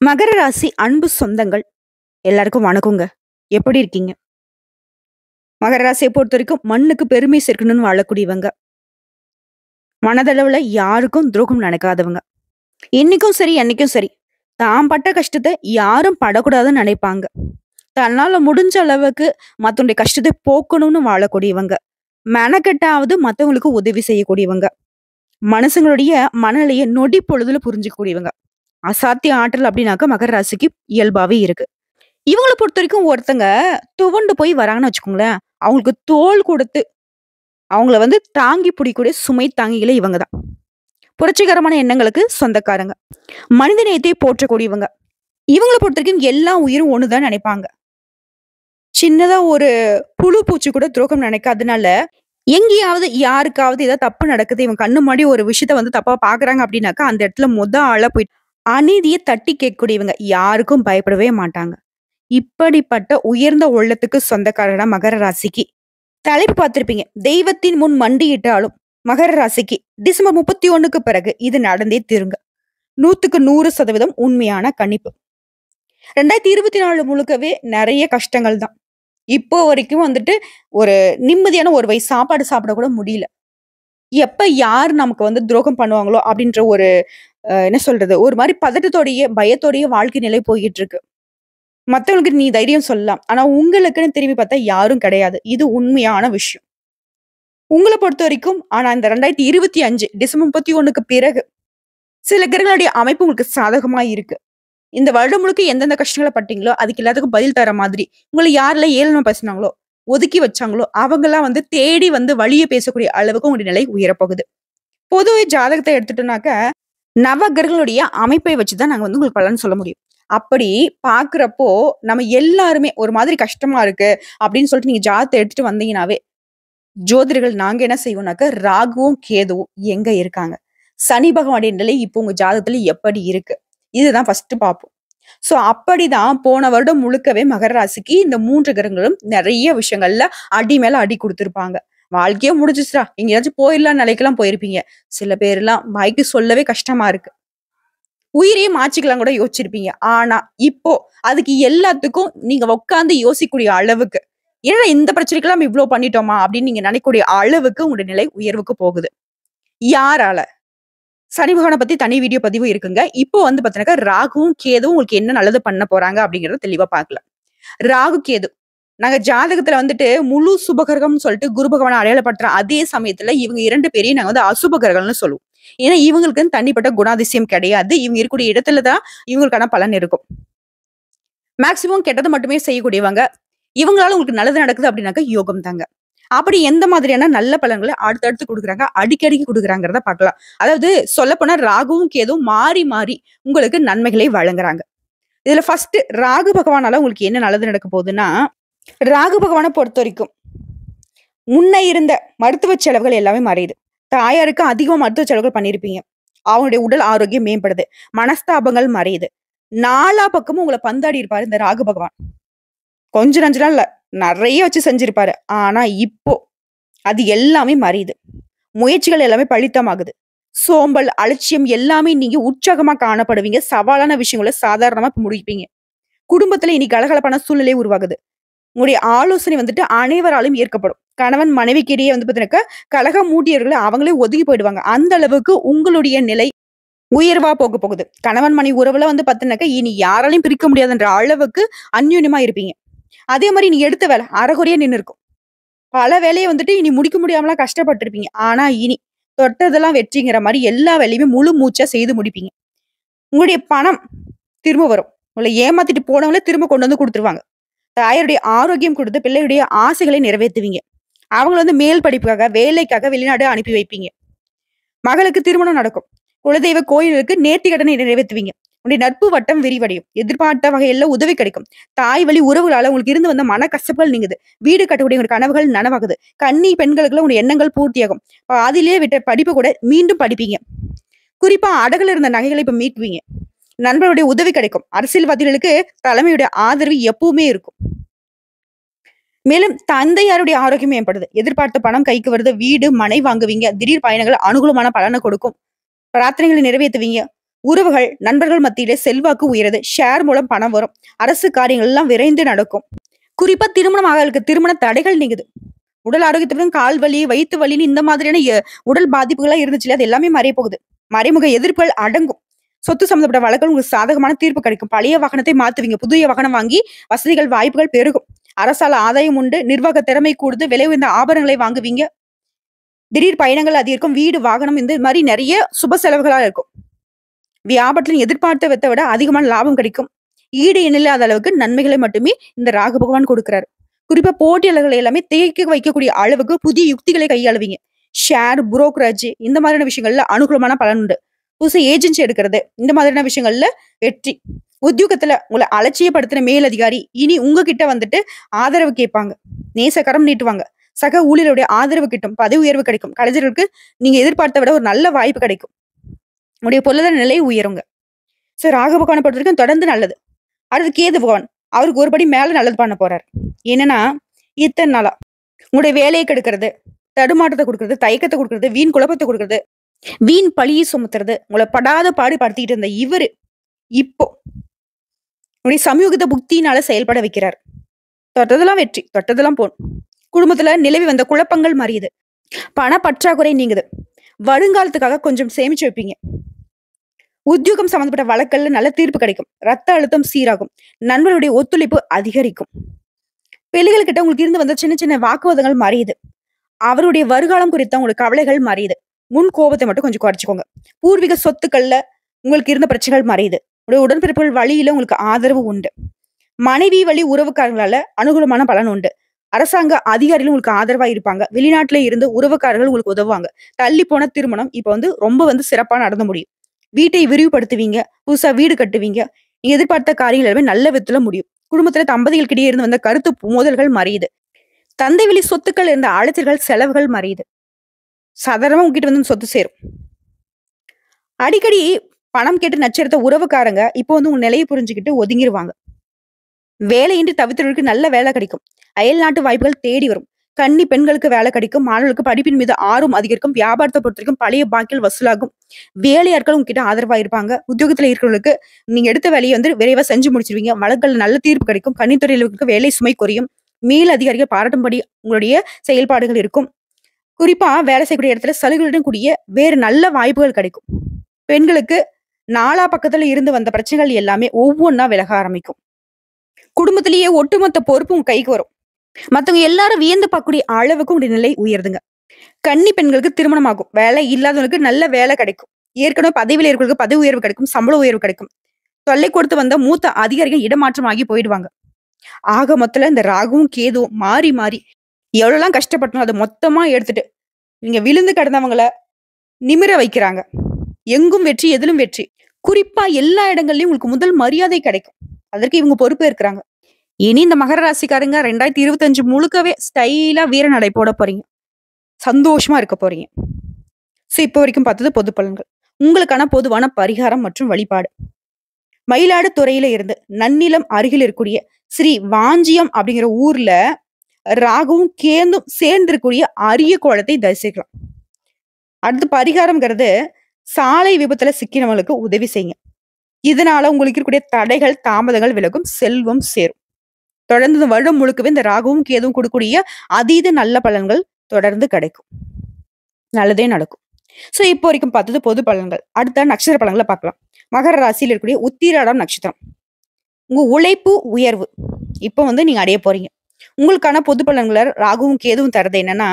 மகர ராசி அன்பு சொந்தங்கள் எல்லாருக்கும் வணக்கங்க. எப்படி இருக்கீங்க? மகர ராசியை பொறுத்த வரைக்கும் மண்ணுக்கு பெருமை சேர்க்கணும்னு வாழக்கூடியவங்க. மனதளவுல யாருக்கும் துரோகம் நினைக்காதவங்க. இன்னைக்கும் சரி, என்னைக்கும் சரி, தான் பட்ட கஷ்டத்தை யாரும் படக்கூடாதுன்னு நினைப்பாங்க. தன்னால முடிஞ்ச அளவுக்கு மத்தவங்களுடைய கஷ்டத்தை போக்கணும்னு வாழக்கூடியவங்க. மெனக்கெட்டாவது மத்தவங்களுக்கு உதவி செய்யக்கூடியவங்க. மனுஷங்களுடைய மனநிலையை நொடி பொழுதுல புரிஞ்சுக்கூடியவங்க. அசாத்திய ஆற்றல் அப்படின்னாக்க மகர ராசிக்கு இயல்பாவே இருக்கு. இவங்கள பொறுத்தவரைக்கும் ஒருத்தங்க துவண்டு போய் வராங்கன்னு வச்சுக்கோங்களேன், அவங்களுக்கு தோள் கொடுத்து அவங்கள தாங்கி பிடிக்கக்கூடிய சுமை தாங்கிகளே இவங்க தான். புரட்சிகரமான எண்ணங்களுக்கு சொந்தக்காரங்க. மனித நேயத்தை போற்றக்கூடியவங்க. இவங்கள பொறுத்தவரைக்கும் எல்லா உயிரும் ஒண்ணுதான் நினைப்பாங்க. சின்னதா ஒரு புழு பூச்சி கூட துரோகம் நினைக்காதனால, எங்கேயாவது யாருக்காவது ஏதாவது தப்பு நடக்குது, இவங்க கண்ணு முன்னாடி ஒரு விஷயத்த தப்பா பாக்குறாங்க அப்படின்னாக்கா, அந்த இடத்துல ஆளா போய் அநீதிய தட்டி கேட்கக்கூடியவங்க. யாருக்கும் பயப்படவே மாட்டாங்க. இப்படிப்பட்ட உயர்ந்த உள்ளத்துக்கு சொந்தக்காரனா மகர ராசிக்கு தலைப்பு பார்த்திருப்பீங்க. தெய்வத்தின் முன் மண்டியிட்டாலும் மகர ராசிக்கு டிசம்பர் 31க்கு பிறகு இது நடந்தே தீருங்க. 100க்கு 100% உண்மையான கணிப்பு. 2024 முழுக்கவே நிறைய கஷ்டங்கள் தான். இப்போ வரைக்கும் ஒரு நிம்மதியான ஒரு வயசு சாப்பாடு சாப்பிட கூட முடியல. எப்ப யார் நமக்கு துரோகம் பண்ணுவாங்களோ அப்படின்ற ஒரு என்ன சொல்றது, ஒரு மாதிரி பதட்டத்தோடைய பயத்தோடைய வாழ்க்கை நிலை போயிட்டு இருக்கு. மத்தவங்களுக்கு நீ தைரியம் சொல்லலாம். ஆனா உங்களுக்குன்னு திரும்பி பார்த்தா யாரும் கிடையாது. இது உண்மையான விஷயம். உங்கள பொறுத்தவரைக்கும் ஆனா இந்த 2025 டிசம்பர் 31க்கு பிறகு சில கிரகங்களுடைய அமைப்பு உங்களுக்கு சாதகமா இருக்கு. இந்த வருடம் முழுக்க எந்தெந்த கஷ்டங்கள பட்டீங்களோ, அதுக்கு எல்லாத்துக்கும் பதில் தர மாதிரி, உங்கள யாரெல்லாம் ஏளனமா பேசுனாங்களோ, ஒதுக்கி வச்சாங்களோ, அவங்கலாம் தேடி வழிய பேசக்கூடிய அளவுக்கு உங்களுடைய நிலை உயரப்போகுது. பொதுவே ஜாதகத்த எடுத்துட்டோம்னாக்க, நவ கிரகங்களுடைய அமைப்பை வச்சு தான் நாங்க உங்களுக்கு பலன் சொல்ல முடியும். அப்படி பார்க்கிறப்போ, நம்ம எல்லாருமே ஒரு மாதிரி கஷ்டமா இருக்கு அப்படின்னு சொல்லிட்டு நீங்க ஜாதகத்த எடுத்துட்டு வந்தீங்கன்னாவே, ஜோதிடர்கள் நாங்க என்ன செய்வோம்னாக்க, ராகுவும், கேதுவும் எங்க இருக்காங்க? சனி பகவானுடைய நிலை இப்போ உங்க ஜாதகத்துல எப்படி இருக்கு? இதுதான் ஃபர்ஸ்ட் பார்ப்போம். சோ அப்படிதான் போன வருடம் முழுக்கவே மகர ராசிக்கு இந்த 3 கிரகங்களும் நிறைய விஷயங்கள்ல அடி மேல அடி குடுத்திருப்பாங்க. வாழ்க்கையே முடிஞ்சிச்சுடா, எங்கேயாச்சும் போயிடலாம்னு நிலைக்கெல்லாம் போயிருப்பீங்க. சில பேர்லாம் வாய்க்கு சொல்லவே கஷ்டமா இருக்கு. உயிரையே மாச்சிக்கலாம் கூட யோசிச்சிருப்பீங்க. ஆனா, இப்போ அதுக்கு எல்லாத்துக்கும் நீங்க உட்கார்ந்து யோசிக்கக்கூடிய அளவுக்கு, "என்னடா இந்த பிரச்சனைக்கெல்லாம் நம்ம இவ்ளோ பண்ணிட்டோமா?" அப்படின்னு நீங்க நினைக்கக்கூடிய அளவுக்கு உங்களுடைய நிலை உயர்வுக்கு போகுது. யாரால? சனி பகவான பத்தி தனி வீடியோ பதிவு இருக்குங்க. இப்போ பார்த்தீங்கன்னாக்கா, ராகுவும், கேதுவும் உங்களுக்கு என்ன நல்லது பண்ண போறாங்க அப்படிங்கிறத தெளிவா பார்க்கலாம். ராகு, கேது. நாங்க ஜாதகத்துல முழு சுபகிரகம்னு சொல்லிட்டு குரு பகவான அடையாளப்படுத்துற அதே சமயத்துல இவங்க 2 பேரையும் நாங்க அசுப கிரகம்னு சொல்லுவோம். ஏன்னா இவங்களுக்குன்னு தனிப்பட்ட குணாதிசயம் கிடையாது. இவங்க இருக்கக்கூடிய இடத்துல தான் இவங்களுக்கான பலன் இருக்கும். மேக்ஸிமம் கெட்டது மட்டுமே செய்யக்கூடியவங்க. இவங்களால உங்களுக்கு நல்லது நடக்குது அப்படின்னாக்கா யோகம் தாங்க. அப்படி எந்த மாதிரியான நல்ல பலன்களை அடுத்தடுத்து குடுக்குறாங்க, அடிக்கடிக்கு குடுக்குறாங்கிறத பார்க்கலாம். அதாவது சொல்லப்போனா ராகுவும், கேதுவும் மாறி, மாறி உங்களுக்கு நன்மைகளை வழங்குறாங்க. இதுல ஃபர்ஸ்ட் ராகு பகவானால உங்களுக்கு என்ன நல்லது நடக்க போகுதுன்னா, ராகு பகவான பொறுத்தவரைக்கும், முன்ன இருந்த மருத்துவ செலவுகள் எல்லாமே மறையுது. தாயாருக்கு அதிகமா மருத்துவ செலவுகள் பண்ணியிருப்பீங்க. அவங்களுடைய உடல் ஆரோக்கியம் மேம்படுது. மனஸ்தாபங்கள் மறையுது. நாலா பக்கமும் உங்கள பந்தாடி இருப்பாரு இந்த ராகு பகவான். கொஞ்சம் நஞ்சலாம் இல்ல. நெறைய வச்சு செஞ்சிருப்பாரு. ஆனா இப்போ அது எல்லாமே மறையுது. முயற்சிகள் எல்லாமே பலித்தமாகுது. சோம்பல், அலட்சியம் எல்லாமே நீங்க உற்சாகமா காணப்படுவீங்க. சவாலான விஷயங்கள சாதாரணமா முடிப்பீங்க. குடும்பத்துல இனி கலகலப்பான சூழ்நிலை உருவாகுது. உங்களுடைய ஆலோசனை அனைவராலும் ஏற்கப்படும். கணவன் மனைவிக்கு இடையே பார்த்தீங்கன்னாக்கா, கலகம் மூட்டியவர்கள அவங்களே ஒதுங்கி போயிடுவாங்க. அந்த அளவுக்கு உங்களுடைய நிலை உயர்வா போக போகுது. கணவன் மனைவி உறவுல பார்த்தீங்கன்னாக்கா, இனி யாராலயும் பிரிக்க முடியாதுன்ற அளவுக்கு அந்யோன்யமா இருப்பீங்க. அதே மாரி நீங்க எடுத்த வேலை அரைகுறையா நின்னு இருக்கும். பல வேலைய இனி முடிக்க முடியாமலாம் கஷ்டப்பட்டுருப்பீங்க. ஆனா இனி தொட்டதெல்லாம் வெற்றிங்கிற மாரி எல்லா வேலையுமே முழு மூச்சா செய்து முடிப்பீங்க. உங்களுடைய பணம் திரும்ப வரும். உங்கள ஏமாத்திட்டு போனவங்கள திரும்ப கொண்டு குடுத்துருவாங்க. தாயாருடைய ஆரோக்கியம் கொடுத்து பிள்ளையுடைய ஆசைகளை நிறைவேத்துவீங்க. அவங்கள மேல் படிப்புக்காக, வேலைக்காக வெளிநாடு அனுப்பி வைப்பீங்க. மகளுக்கு திருமணம் நடக்கும். குலதெய்வ கோயிலுக்கு நேர்த்தி கடனை நிறைவேத்துவீங்க. உங்களுடைய நட்பு வட்டம் விரிவடையும். எதிர்பார்த்த வகையில உதவி கிடைக்கும். தாய் வழி உறவுகளால உங்களுக்கு இருந்து வந்த மனக்கசப்புகள் நீங்குது. வீடு கட்டக்கூடிய உங்க கனவுகள் நனவாகுது. கன்னி பெண்களுக்குள்ள உங்க எண்ணங்கள் பூர்த்தியாகும். பாதியிலேயே விட்ட படிப்பு கூட மீண்டும் படிப்பீங்க. குறிப்பா அடகுல இருந்த நகைகளை இப்ப மீட்பீங்க. நண்பர்களுடைய உதவி கிடைக்கும். அரசியல்வாதிகளுக்கு தலைமையுடைய ஆதரவு எப்பவுமே இருக்கும். மேலும் தந்தையாருடைய ஆரோக்கியம் மேம்படுது. எதிர்பார்த்த பணம் கைக்கு வருது. வீடு, மனை வாங்குவீங்க. திடீர் பயணங்கள் அனுகூலமான பலனை கொடுக்கும். பிரார்த்தனைகளை நிறைவேத்துவீங்க. உறவுகள், நண்பர்கள் மத்தியிலே செல்வாக்கு உயருது. ஷேர் மூலம் பணம் வரும். அரசு காரியங்கள் எல்லாம் விரைந்து நடக்கும். குறிப்பா திருமணம் ஆகலுக்கு திருமண தடைகள் நீங்குது. உடல் ஆரோக்கியத்துடன் கால் வலி, வயித்து வலின்னு இந்த மாதிரியான உடல் பாதிப்புகள்லாம் இருந்துச்சுல்ல, அது எல்லாமே மறைய போகுது. மறைமுக எதிர்ப்புகள் அடங்கும். சொத்து சம்பந்தப்பட்ட வழக்குகள் உங்களுக்கு சாதகமான தீர்ப்பு கிடைக்கும். பழைய வாகனத்தை மாத்துவீங்க. புதிய வாகனம் வாங்கி வசதிகள், வாய்ப்புகள் பெருகும். அரசால ஆதாயம் உண்டு. நிர்வாக திறமை கூடுது. விலை உயர்ந்த ஆபரணங்களை வாங்குவீங்க. திடீர் பயணங்கள் அதிகரிக்கும். வீடு, வாகனம் இந்த மாதிரி நிறைய சுப செலவுகளா இருக்கும். வியாபாரத்துல எதிர்பார்த்ததை விட அதிகமான லாபம் கிடைக்கும். ஈடு இணையில்லாத அளவுக்கு நன்மைகளை மட்டுமே இந்த ராகு பகவான் கொடுக்கிறாரு. குறிப்பா போட்டியாளர்களை எல்லாமே தேக்கி வைக்கக்கூடிய அளவுக்கு புதிய யுக்திகளை கையாளுவீங்க. ஷேர், புரோக்கரேஜ் இந்த மாதிரியான விஷயங்கள்ல அனுகூலமான பலன் உண்டு. புதுசா ஏஜென்சி எடுக்கிறது இந்த மாதிரியான விஷயங்கள்ல வெற்றி. உத்தியோகத்துல உங்களை அலட்சியப்படுத்தின மேலதிகாரி இனி உங்ககிட்ட வந்துட்டு ஆதரவு கேட்பாங்க. நேசக்கரம் நீட்டுவாங்க. சக ஊழியருடைய ஆதரவு கிட்டும். பதவி உயர்வு கிடைக்கும். கலைஞர்களுக்கு நீங்க எதிர்பார்த்த விட ஒரு நல்ல வாய்ப்பு கிடைக்கும். உங்களுடைய பொருளாதார நிலை உயருங்க. சோ ராகு பகவானை பொறுத்த வரைக்கும் தொடர்ந்து நல்லது. அடுத்து கேது பகவான். அவருக்கு ஒரு படி மேல நல்லது பண்ண போறாரு. என்னன்னா, இத்தனை நாளா உங்களுடைய வேலையை கெடுக்கிறது, தடுமாற்றத்தை கொடுக்கறது, தயக்கத்தை கொடுக்கறது, வீண் குழப்பத்தை கொடுக்கறது, வீண் பழியை சுமத்துறது, உங்களை படாத பாடு படுத்திட்டு இருந்த இவரு இப்போ உங்களுடைய சமயோகித புக்தியினால செயல்பட வைக்கிறார். தொட்டதெல்லாம் வெற்றி, தொட்டதெல்லாம் போன். குடும்பத்துல நிலவி வந்த குழப்பங்கள் மறியுது. பண பற்றாக்குறை நீங்குது. வருங்காலத்துக்காக கொஞ்சம் சேமிச்சு வைப்பீங்க. உத்தியோகம் சம்பந்தப்பட்ட வழக்கல்ல நல்ல தீர்ப்பு கிடைக்கும். ரத்த அழுத்தம் சீராகும். நண்பர்களுடைய ஒத்துழைப்பு அதிகரிக்கும். பிள்ளைகள் கிட்ட உங்களுக்கு இருந்து வந்த சின்ன சின்ன வாக்குவாதங்கள் மறையுது. அவருடைய வருகாலம் குறித்த உங்களுக்கு கவலைகள் மறையுது. முன் கோபத்தை மட்டும் கொஞ்சம் குறைச்சிக்கோங்க. பூர்வீக சொத்துக்கள்ல உங்களுக்கு இருந்த பிரச்சனைகள் மறையுது. உடைய உடன்பிறப்புகள் வழியில உங்களுக்கு ஆதரவு உண்டு. மனைவி வழி உறவுக்காரங்களால அனுகூலமான பலன் உண்டு. அரசாங்க அதிகாரிகளும் உங்களுக்கு ஆதரவா இருப்பாங்க. வெளிநாட்டுல இருந்து உறவுக்காரர்கள் உங்களுக்கு உதவுவாங்க. தள்ளி போன திருமணம் இப்ப ரொம்ப சிறப்பா நடந்து முடியும். வீட்டை விரிவுபடுத்துவீங்க. புதுசா வீடு கட்டுவீங்க. நீங்க எதிர்பார்த்த காரியங்கள் எல்லாமே நல்ல விதத்துல முடியும். குடும்பத்துல தம்பதிகளுக்கிடையே இருந்து வந்த கருத்து மோதல்கள் மறையுது. தந்தை வழி சொத்துக்கள் இருந்த அலைச்சல்கள், செலவுகள் மறையுது. சாதாரணமா உங்ககிட்ட வந்து சொத்து சேரும். அடிக்கடி பணம் கேட்டு நச்சரித்த உறவுக்காரங்க இப்போ உங்க நிலையை புரிஞ்சுக்கிட்டு ஒதுங்கிருவாங்க. வேலையின்றி தவிர்த்தவர்களுக்கு நல்ல வேலை கிடைக்கும். அயல் நாட்டு வாய்ப்புகள் தேடி வரும். கன்னி பெண்களுக்கு வேலை கிடைக்கும். மாணவர்களுக்கு படிப்பின் மீது ஆர்வம் அதிகரிக்கும். வியாபாரத்தை பொறுத்த வரைக்கும் பழைய பாக்கில் வசூலாகும். வேலையாட்கள் உங்ககிட்ட ஆதரவா இருப்பாங்க. உத்தியோகத்துல இருக்கிறவங்களுக்கு நீங்க எடுத்த வேலையை விரைவா செஞ்சு முடிச்சிருவீங்க. வழக்குகள் நல்ல தீர்ப்பு கிடைக்கும். கன்னித்துறையினருக்கு வேலை சுமை குறையும். மேல் அதிகாரிகள் பாராட்டும்படி உங்களுடைய செயல்பாடுகள் இருக்கும். குறிப்பா வேலை செய்யக்கூடிய இடத்துல சலுகைகளுடன் கூடிய வேறு நல்ல வாய்ப்புகள் கிடைக்கும். பெண்களுக்கு நாலா பக்கத்துல இருந்து வந்த பிரச்சனைகள் எல்லாமே ஒவ்வொன்னா விலக ஆரம்பிக்கும். குடும்பத்திலேயே ஒட்டுமொத்த பொறுப்பு உங்க கைக்கு வரும். மத்தவங்க எல்லாரும் வியந்து பார்க்கக்கூடிய அளவுக்கு உங்களுடைய நிலை உயர்துங்க. கன்னி பெண்களுக்கு திருமணம் ஆகும். வேலை இல்லாதவங்களுக்கு நல்ல வேலை கிடைக்கும். ஏற்கனவே பதவியில் இருக்கிறவங்களுக்கு பதவி உயர்வு கிடைக்கும். சம்பள உயர்வு கிடைக்கும். தொல்லை கொடுத்து வந்த மூத்த அதிகாரிகள் இடமாற்றம் ஆகி போயிடுவாங்க. ஆக மொத்தத்துல இந்த ராகுவும் கேதுவும் மாறி மாறி எவ்வளவுலாம் கஷ்டப்பட்டோம் அதை மொத்தமா எடுத்துட்டு நீங்க விழுந்து கிடந்தவங்கள நிமிர வைக்கிறாங்க. எங்கும் வெற்றி, எதிலும் வெற்றி. குறிப்பா எல்லா இடங்கள்லயும் உங்களுக்கு முதல் மரியாதை கிடைக்கும். அதற்கு இவங்க பொறுப்பு இருக்கிறாங்க. இனி இந்த மகர ராசிக்காரங்க 2025 முழுக்கவே ஸ்டைலா வீர நடை போட போறீங்க. சந்தோஷமா இருக்க போறீங்க. சோ இப்போ வரைக்கும் பார்த்தது பொது பலன்கள். உங்களுக்கான பொதுவான பரிகாரம் மற்றும் வழிபாடு. மயிலாடுதுறையில இருந்து நன்னிலம் அருகில் இருக்கக்கூடிய ஸ்ரீ வாஞ்சியம் அப்படிங்கிற ஊர்ல ராகுவும் கேந்தும் சேர்ந்திருக்கக்கூடிய அரிய கோலத்தை தரிசிக்கலாம். அடுத்து பரிகாரம்ங்கிறது சாலை விபத்துல சிக்கினவங்களுக்கு உதவி செய்யுங்க. இதனால உங்களுக்கு இருக்கக்கூடிய தடைகள், தாமதங்கள் விலகும். செல்வம் சேரும். தொடர்ந்து இந்த வருடம் முழுக்கவே இந்த ராகுவும் கேதுவும் கொடுக்கக்கூடிய அதீத நல்ல பலன்கள் தொடர்ந்து கிடைக்கும். நல்லதே நடக்கும். சோ இப்போ வரைக்கும் பார்த்தது பொது பலன்கள். அடுத்த நட்சத்திர பலன்களை பார்க்கலாம். மகர ராசியில் இருக்கக்கூடிய உத்திராடம் நட்சத்திரம். உங்க உழைப்பு உயர்வு இப்போ நீங்க அடைய போறீங்க. உங்களுக்கான பொது பலன்களை ராகுவும் கேதுவும் தரது என்னன்னா,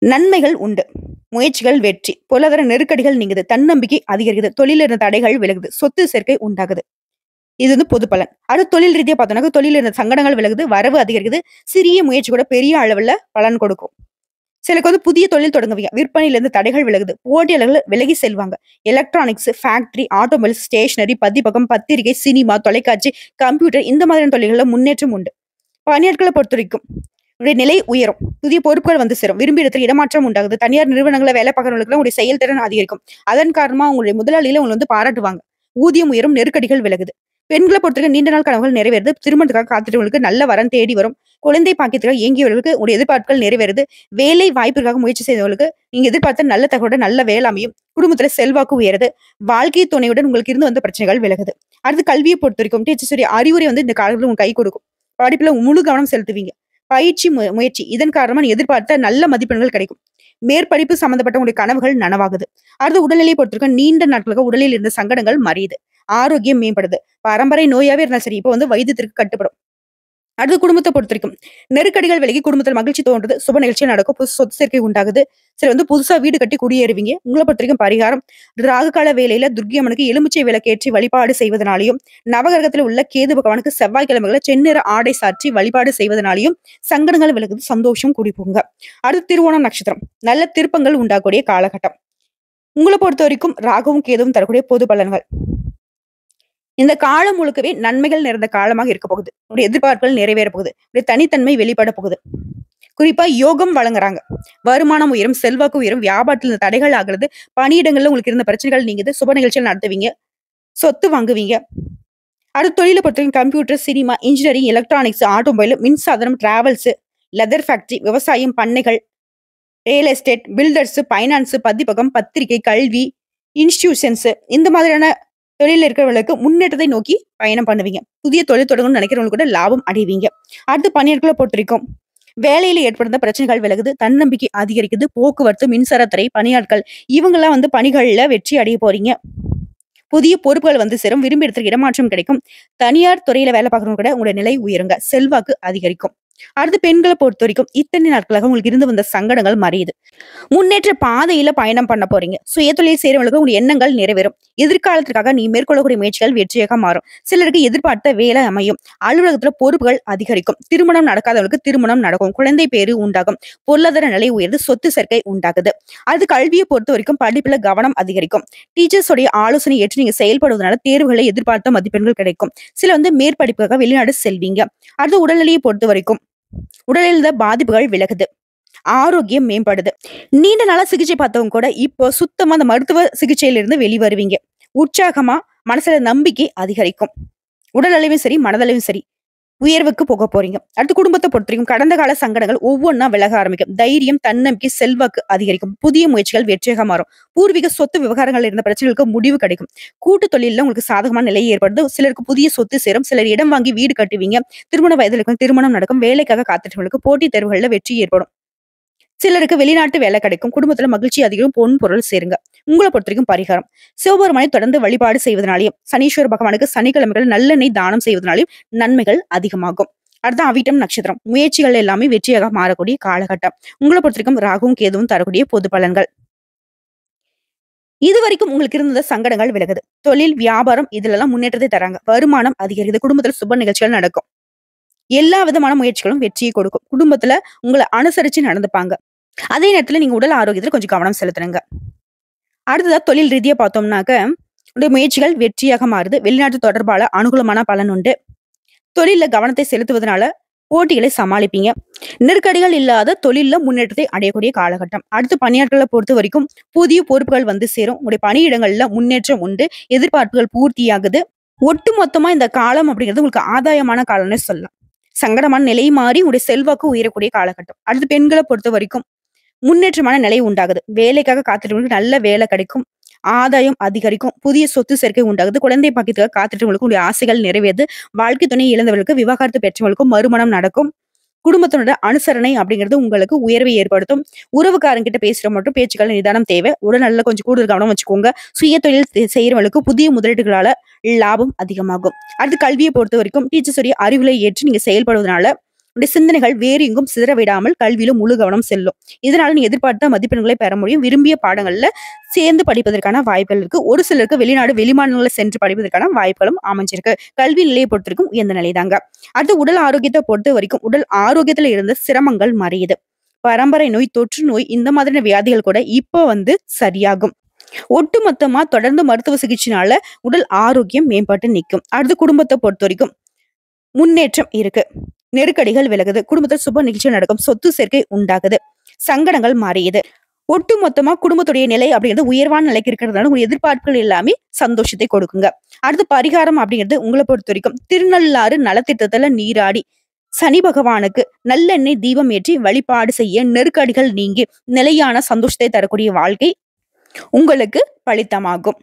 நன்மைகள் உண்டு. முயற்சிகள் வெற்றி. பொருளாதார நெருக்கடிகள் நீங்குது. தன்னம்பிக்கை அதிகரிக்குது. தொழில் இருந்த தடைகள் விலகுது. சொத்து சேர்க்கை உண்டாகுது. இது பொது பலன். அடுத்து தொழில் ரீதியா பார்த்தோம்னா, தொழில் இருந்த சங்கடங்கள் விலகுது. வரவு அதிகரிக்குது. சிறிய முயற்சி கூட பெரிய அளவுல பலன் கொடுக்கும். சிலருக்கு புதிய தொழில் தொடங்குவீங்க. விற்பனையில இருந்து தடைகள் விலகுது. போட்டியாளர்கள் விலகி செல்வாங்க. எலக்ட்ரானிக்ஸ், ஃபேக்டரி, ஆட்டோமொபைல்ஸ், ஸ்டேஷனரி, பதிப்பகம், பத்திரிகை, சினிமா, தொலைக்காட்சி, கம்ப்யூட்டர் இந்த மாதிரியான தொழில்கள்ல முன்னேற்றம் உண்டு. பணியாட்களை பொறுத்த வரைக்கும் உங்களுடைய நிலை உயரும். புதிய பொறுப்புகள் சேரும். விரும்பிய இடத்துல இடமாற்றம் உண்டாகுது. தனியார் நிறுவனங்களை வேலை பார்க்கறவங்களுக்கு உங்களுடைய செயல்திறன் அதிகரிக்கும். அதன் காரணமா உங்களுடைய முதலாளியில உங்களை பாராட்டுவாங்க. ஊதியம் உயரும். நெருக்கடிகள் விலகுது. பெண்களை பொறுத்தவரைக்கும் நீண்ட நாள் கனவுகள் நிறைவேறுது. திருமணத்துக்காக காத்துட்டவங்களுக்கு நல்ல வரன் தேடி வரும். குழந்தை பாக்கியத்துக்காக ஏங்கியவர்களுக்கு உங்களுடைய எதிர்பார்ப்புகள் நிறைவேறுது. வேலை வாய்ப்பிற்காக முயற்சி செய்தவர்களுக்கு நீங்க எதிர்பார்த்த நல்ல தகவலுடன் நல்ல வேலை அமையும். குடும்பத்துல செல்வாக்கு உயருது. வாழ்க்கை துணையுடன் உங்களுக்கு இருந்து வந்த பிரச்சனைகள் விலகுது. அடுத்து கல்வியை பொறுத்தவரைக்கும் டீச்சர்ஸுடைய அறிவுரை இந்த காலத்துல உங்களுக்கு கை கொடுக்கும். படிப்புல முழு கவனம் செலுத்துவீங்க. பயிற்சி முயற்சி இதன் காரணமா நீ எதிர்பார்த்த நல்ல மதிப்பெண்கள் கிடைக்கும். மேற்படிப்பு சம்பந்தப்பட்ட உங்களுடைய கனவுகள் நனவாகுது. அடுத்து உடல்நிலையை பொறுத்தவரைக்கும் நீண்ட நாட்களாக உடலில் இருந்த சங்கடங்கள் மறையுது. ஆரோக்கியம் மேம்படுது. பரம்பரை நோயாவே இருந்தா சரி, இப்ப வைத்தியத்திற்கு கட்டுப்படும். அடுத்து குடும்பத்தை பொறுத்தவரைக்கும் நெருக்கடிகள் விலகி குடும்பத்தில் மகிழ்ச்சி தோன்றுது. சுப நிகழ்ச்சிகள் நடக்கும். புது சொத்து சேர்க்கை உண்டாகுது. சரி புதுசா வீடு கட்டி குடியேறுவீங்க. உங்களை பொறுத்தவரைக்கும் பரிகாரம் ராகு கால வேலையில துர்க்கை அம்மனுக்கு எலுமிச்சை விளக்கேற்றி வழிபாடு செய்வதனாலையும், நவகிரகத்துல உள்ள கேது பகவானுக்கு செவ்வாய்க்கிழமைகளை செந்நிற ஆடை சாற்றி வழிபாடு செய்வதனாலையும் சங்கடங்கள் விலகுது. சந்தோஷம் குடிப்போங்க. அடுத்து திருவோணம் நட்சத்திரம் நல்ல திருப்பங்கள் உண்டாகக்கூடிய காலகட்டம். உங்களை பொறுத்த வரைக்கும் ராகுவும் கேதுவும் தரக்கூடிய பொது பலன்கள். இந்த காலம் முழுக்கவே நன்மைகள் நிறைந்த காலமாக இருக்க போகுது. உடைய எதிர்பார்ப்புகள் நிறைவேற போகுது. உடைய தனித்தன்மை வெளிப்பட போகுது. குறிப்பா யோகம் வழங்குறாங்க. வருமானம் உயரும், செல்வாக்கு உயரும், வியாபாரத்தில் தடைகள் ஆகுறது, பணியிடங்கள்ல உங்களுக்கு இருந்த பிரச்சனைகள் நீங்குது, சுப நிகழ்ச்சிகள் நடத்துவீங்க, சொத்து வாங்குவீங்க. அடுத்த தொழிலை பொறுத்தவரைக்கும் computer, cinema, engineering, electronics, automobile, மின்சாதனம், டிராவல்ஸ், லெதர் ஃபேக்டரி, விவசாயம், பண்ணைகள், ரியல் எஸ்டேட், பில்டர்ஸ், பைனான்ஸ், பதிப்பகம், பத்திரிகை, கல்வி, இன்ஸ்டிடியூஷன்ஸ் இந்த மாதிரியான தொழில் இருக்கிறவங்களுக்கு முன்னேற்றத்தை நோக்கி பயணம் பண்ணுவீங்க. புதிய தொழில் தொடங்கணும்னு நினைக்கிறவங்களுக்கு கூட லாபம் அடைவீங்க. அடுத்து பணியாட்களை பொறுத்திருக்கும் வேலையில ஏற்படுத்த பிரச்சனைகள் விலகுது. தன்னம்பிக்கை அதிகரிக்குது. போக்குவரத்து, மின்சாரத்துறை பணியாட்கள் இவங்கெல்லாம் பணிகள்ல வெற்றி அடைய போறீங்க. புதிய பொறுப்புகள் சேரும். விரும்பி இடத்துக்கு இடமாற்றம் கிடைக்கும். தனியார் துறையில வேலை பார்க்கறவங்க கூட உங்களுடைய நிலை உயருங்க. செல்வாக்கு அதிகரிக்கும். அடுத்து பெண்களை பொறுத்த வரைக்கும் இத்தனை நாட்களாக உங்களுக்கு இருந்து வந்த சங்கடங்கள் மறையுது. முன்னேற்ற பாதையில பயணம் பண்ண போறீங்க. சுய தொழில் செய்யறவங்களுக்கு உங்களுடைய எண்ணங்கள் நிறைவேறும். எதிர்காலத்திற்காக நீ மேற்கொள்ளக்கூடிய முயற்சிகள் வெற்றியாக மாறும். சிலருக்கு எதிர்பார்த்த வேலை அமையும். அலுவலகத்துல பொறுப்புகள் அதிகரிக்கும். திருமணம் நடக்காதவங்களுக்கு திருமணம் நடக்கும். குழந்தை பேரு உண்டாகும். பொருளாதார நிலை உயர்ந்து சொத்து சேர்க்கை உண்டாகுது. அது கல்வியை பொறுத்த வரைக்கும் படிப்புல கவனம் அதிகரிக்கும். டீச்சர்ஸோடைய ஆலோசனை ஏற்று நீங்க செயல்படுவதனால தேர்வுகளை எதிர்பார்த்த மதிப்பெண்கள் கிடைக்கும். சில மேற்படிப்புக்காக வெளிநாடு செல்வீங்க. அடுத்து உடல்நிலையை பொறுத்த வரைக்கும் உடலில் பாதிப்புகள் விலகுது. ஆரோக்கியம் மேம்படுது. நீண்ட நாள சிகிச்சை பார்த்தவங்க கூட இப்போ சுத்தமா அந்த மருத்துவ சிகிச்சையிலிருந்து வெளிவருவீங்க. உற்சாகமா மனசுல நம்பிக்கை அதிகரிக்கும். உடல் அளவும் சரி, மனதளவும் சரி உயர்வுக்கு போக போறீங்க. அடுத்து குடும்பத்தை பொறுத்தவரைக்கும் கடந்த கால சங்கடங்கள் ஒவ்வொன்றா விலக ஆரம்பிக்கும். தைரியம், தன்னம்பிக்கை, செல்வாக்கு அதிகரிக்கும். புதிய முயற்சிகள் வெற்றியாக மாறும். பூர்வீக சொத்து விவகாரங்கள் இருந்த பிரச்சனைகளுக்கு முடிவு கிடைக்கும். கூட்டு தொழில உங்களுக்கு சாதகமான நிலை ஏற்படுது. சிலருக்கு புதிய சொத்து சேரும். சிலர் இடம் வாங்கி வீடு கட்டுவீங்க. திருமண வயதில் இருக்கும் திருமணம் நடக்கும். வேலைக்காக காத்துட்டவங்களுக்கு போட்டித் தேர்வுகள்ல வெற்றி ஏற்படும். சிலருக்கு வெளிநாட்டு வேலை கிடைக்கும். குடும்பத்துல மகிழ்ச்சி அதிகம். பொன் பொருள் சேருங்க. உங்களை பொறுத்த வரைக்கும் பரிகாரம் சிவபெருமானை தொடர்ந்து வழிபாடு செய்வதனாலையும், சனீஸ்வர பகவானுக்கு சனிக்கிழமைகள் நல்லெண்ணெய் தானம் செய்வதனாலையும் நன்மைகள் அதிகமாகும். அடுத்த அவிட்டம் நட்சத்திரம் முயற்சிகள் எல்லாமே வெற்றியாக மாறக்கூடிய காலகட்டம். உங்களை பொறுத்த வரைக்கும் ராகுவும் கேதுவும் தரக்கூடிய பொது பலன்கள். இதுவரைக்கும் உங்களுக்கு இருந்த சங்கடங்கள் விலகுது. தொழில், வியாபாரம் இதுல எல்லாம் முன்னேற்றத்தை தராங்க. வருமானம் அதிகரிக்குது. குடும்பத்துல சுப நிகழ்ச்சிகள் நடக்கும். எல்லா விதமான முயற்சிகளும் வெற்றியை கொடுக்கும். குடும்பத்துல உங்களை அனுசரிச்சு நடந்துப்பாங்க. அதே நேரத்துல நீங்க உடல் ஆரோக்கியத்துல கொஞ்சம் கவனம் செலுத்துறீங்க. அடுத்ததா தொழில் ரீதியா பார்த்தோம்னாக்க உடைய முயற்சிகள் வெற்றியாக மாறுது. வெளிநாட்டு தொடர்பால அனுகூலமான பலன் உண்டு. தொழில கவனத்தை செலுத்துவதனால போட்டிகளை சமாளிப்பீங்க. நெருக்கடிகள் இல்லாத தொழில முன்னேற்றத்தை அடையக்கூடிய காலகட்டம். அடுத்து பணியாட்களை பொறுத்த வரைக்கும் புதிய பொறுப்புகள் சேரும். உங்களுடைய பணியிடங்கள்ல முன்னேற்றம் உண்டு. எதிர்பார்ப்புகள் பூர்த்தியாகுது. ஒட்டு மொத்தமா இந்த காலம் அப்படிங்கிறது உங்களுக்கு ஆதாயமான காலம்னு சொல்லலாம். சங்கடமான நிலை மாறி உங்களுடைய செல்வாக்கு உயரக்கூடிய காலகட்டம். அடுத்து பெண்களை பொறுத்த வரைக்கும் முன்னேற்றமான நிலை உண்டாகுது. வேலைக்காக காத்துட்டவங்களுக்கு நல்ல வேலை கிடைக்கும். ஆதாயம் அதிகரிக்கும். புதிய சொத்து சேர்க்கை உண்டாகுது. குழந்தை பாக்கியத்துக்காக காத்துட்டவங்களுக்கு உங்களுடைய ஆசைகள் நிறைவேறுது. வாழ்க்கை துணை இழந்தவர்களுக்கு, விவாகரத்து பெற்றவங்களுக்கும் மறுமணம் நடக்கும். குடும்பத்தினோட அனுசரணை அப்படிங்கிறது உங்களுக்கு உயர்வை ஏற்படுத்தும். உறவுக்காரங்கிட்ட பேசுற மட்டும் பேச்சுக்கள் நிதானம் தேவை. உடல்நல கொஞ்சம் கூடுதல் கவனம் வச்சுக்கோங்க. சுய தொழில் செய்யறவங்களுக்கு புதிய முதலீடுகளால லாபம் அதிகமாகும். அடுத்து கல்வியை பொறுத்த வரைக்கும் டீச்சர்ஸுடைய அறிவுரை ஏற்று நீங்க செயல்படுவதனால சிந்தனைகள் வேறு எங்கும் சிதற விடாமல் கல்வியில முழு கவனம் செல்லும். இதனால நீ எதிர்பார்த்த மதிப்பெண்களை பெற முடியும். விரும்பிய பாடங்கள்ல சேர்ந்து படிப்பதற்கான வாய்ப்புகள் இருக்கு. ஒரு சிலருக்கு வெளிநாடு, வெளிமாநிலங்களை சென்று படிப்பதற்கான வாய்ப்புகளும் அமைஞ்சிருக்கு. கல்வி நிலையை பொறுத்த வரைக்கும் உயர்ந்த நிலைதாங்க. அடுத்து உடல் ஆரோக்கியத்தை பொறுத்த வரைக்கும் உடல் ஆரோக்கியத்துல இருந்த சிரமங்கள் மறையுது. பரம்பரை நோய், தொற்று நோய் இந்த மாதிரியான வியாதிகள் கூட இப்போ சரியாகும். ஒட்டுமொத்தமா தொடர்ந்து மருத்துவ சிகிச்சைனால உடல் ஆரோக்கியம் மேம்பட்டு நிற்கும். அடுத்து குடும்பத்தை பொறுத்த வரைக்கும் முன்னேற்றம் இருக்கு. நெருக்கடிகள் விலகுது. குடும்பத்தில் சுப நிகழ்ச்சி நடக்கும். சொத்து சேர்க்கை உண்டாகுது. சங்கடங்கள் மாறியது. ஒட்டுமொத்தமா குடும்பத்துடைய நிலை அப்படிங்கிறது உயர்வான நிலைக்கு இருக்கிறதுனால உங்க எதிர்பார்ப்புகள் எல்லாமே சந்தோஷத்தை கொடுக்குங்க. அடுத்து பரிகாரம் அப்படிங்கிறது உங்கள பொறுத்தவரைக்கும் திருநள்ளாறு நலத்திட்டத்துல நீராடி சனி பகவானுக்கு நல்லெண்ணெய் தீபம் ஏற்றி வழிபாடு செய்ய நெருக்கடிகள் நீங்கி நிலையான சந்தோஷத்தை தரக்கூடிய வாழ்க்கை உங்களுக்கு பலித்தமாகும்.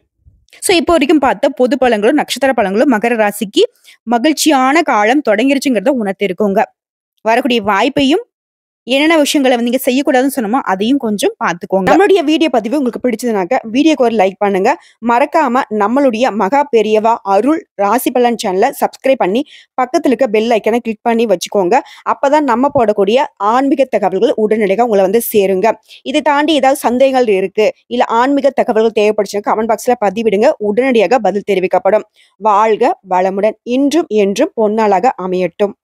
சோ இப்போ வரைக்கும் பார்த்த பொது பலன்களும் நட்சத்திர பலன்களும் மகர ராசிக்கு மகிழ்ச்சியான காலம் தொடங்கிருச்சுங்கிறத உணர்த்திருக்கோங்க. வரக்கூடிய வாய்ப்பையும் என்னென்ன விஷயங்களை வந்து நீங்க செய்யக்கூடாதுன்னு சொன்னோமோ அதையும் கொஞ்சம் பார்த்துக்கோங்க. நம்மளுடைய வீடியோ பதிவு உங்களுக்கு பிடிச்சதுனாக்க வீடியோக்கு ஒரு லைக் பண்ணுங்க. மறக்காம நம்மளுடைய மகா பெரியவா அருள் ராசி பலன் சேனலை சப்ஸ்கிரைப் பண்ணி பக்கத்துல இருக்க பெல் ஐக்கனை கிளிக் பண்ணி வச்சுக்கோங்க. அப்பதான் நம்ம போடக்கூடிய ஆன்மீக தகவல்கள் உடனடியாக உங்களை வந்து சேருங்க. இதை தாண்டி ஏதாவது சந்தேகங்கள் இருக்கு இல்ல ஆன்மீக தகவல்கள் தேவைப்படுச்சுன்னா கமெண்ட் பாக்ஸ்ல பதிவிடுங்க. உடனடியாக பதில் தெரிவிக்கப்படும். வாழ்க வளமுடன். இன்றும் என்றும் பொன்னாளாக அமையட்டும்.